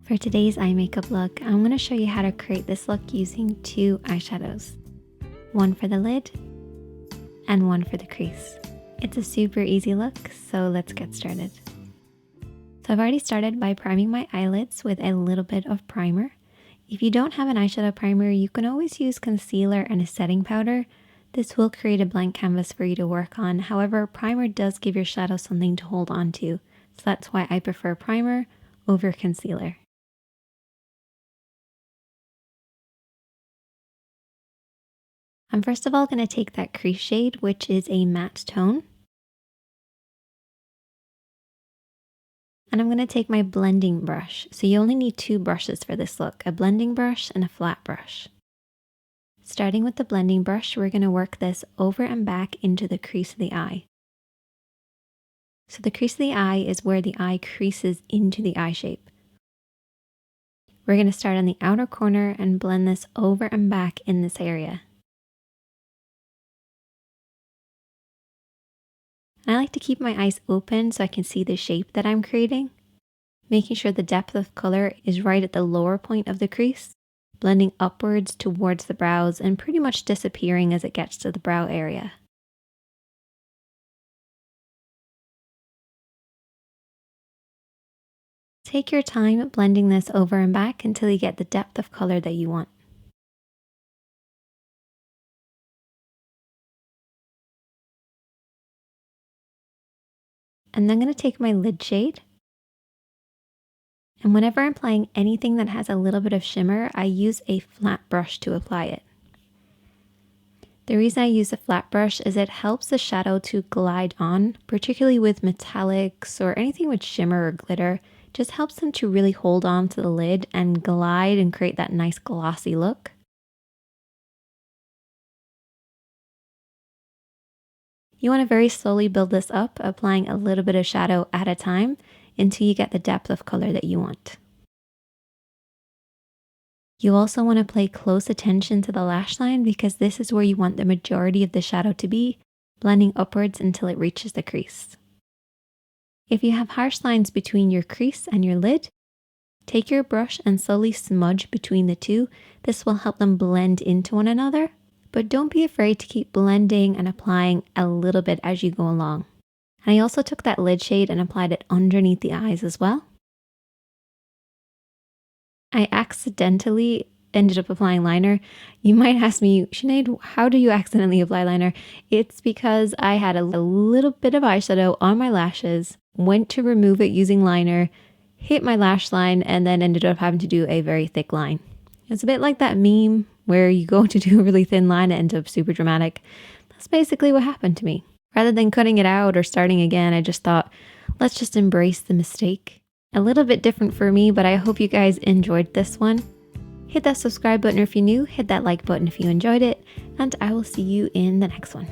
For today's eye makeup look, I'm going to show you how to create this look using two eyeshadows. One for the lid and one for the crease. It's a super easy look, so let's get started. So I've already started by priming my eyelids with a little bit of primer. If you don't have an eyeshadow primer, you can always use concealer and a setting powder. This will create a blank canvas for you to work on. However, primer does give your shadow something to hold on to. So that's why I prefer primer over concealer. I'm first of all going to take that crease shade, which is a matte tone. And I'm going to take my blending brush. So you only need two brushes for this look, a blending brush and a flat brush. Starting with the blending brush, we're going to work this over and back into the crease of the eye. So the crease of the eye is where the eye creases into the eye shape. We're going to start on the outer corner and blend this over and back in this area. And I like to keep my eyes open so I can see the shape that I'm creating, making sure the depth of color is right at the lower point of the crease, blending upwards towards the brows and pretty much disappearing as it gets to the brow area. Take your time blending this over and back until you get the depth of color that you want. And then I'm going to take my lid shade. And whenever I'm applying anything that has a little bit of shimmer, I use a flat brush to apply it. The reason I use a flat brush is it helps the shadow to glide on, particularly with metallics or anything with shimmer or glitter. It just helps them to really hold on to the lid and glide and create that nice glossy look. You want to very slowly build this up, applying a little bit of shadow at a time until you get the depth of color that you want. You also want to pay close attention to the lash line because this is where you want the majority of the shadow to be, blending upwards until it reaches the crease. If you have harsh lines between your crease and your lid, take your brush and slowly smudge between the two. This will help them blend into one another. But don't be afraid to keep blending and applying a little bit as you go along. And I also took that lid shade and applied it underneath the eyes as well. I accidentally ended up applying liner. You might ask me, Sinead, how do you accidentally apply liner? It's because I had a little bit of eyeshadow on my lashes, went to remove it using liner, hit my lash line, and then ended up having to do a very thick line. It's a bit like that meme where you go to do a really thin line and end up super dramatic. That's basically what happened to me. Rather than cutting it out or starting again, I just thought, let's just embrace the mistake. A little bit different for me, but I hope you guys enjoyed this one. Hit that subscribe button if you're new, hit that like button if you enjoyed it, and I will see you in the next one.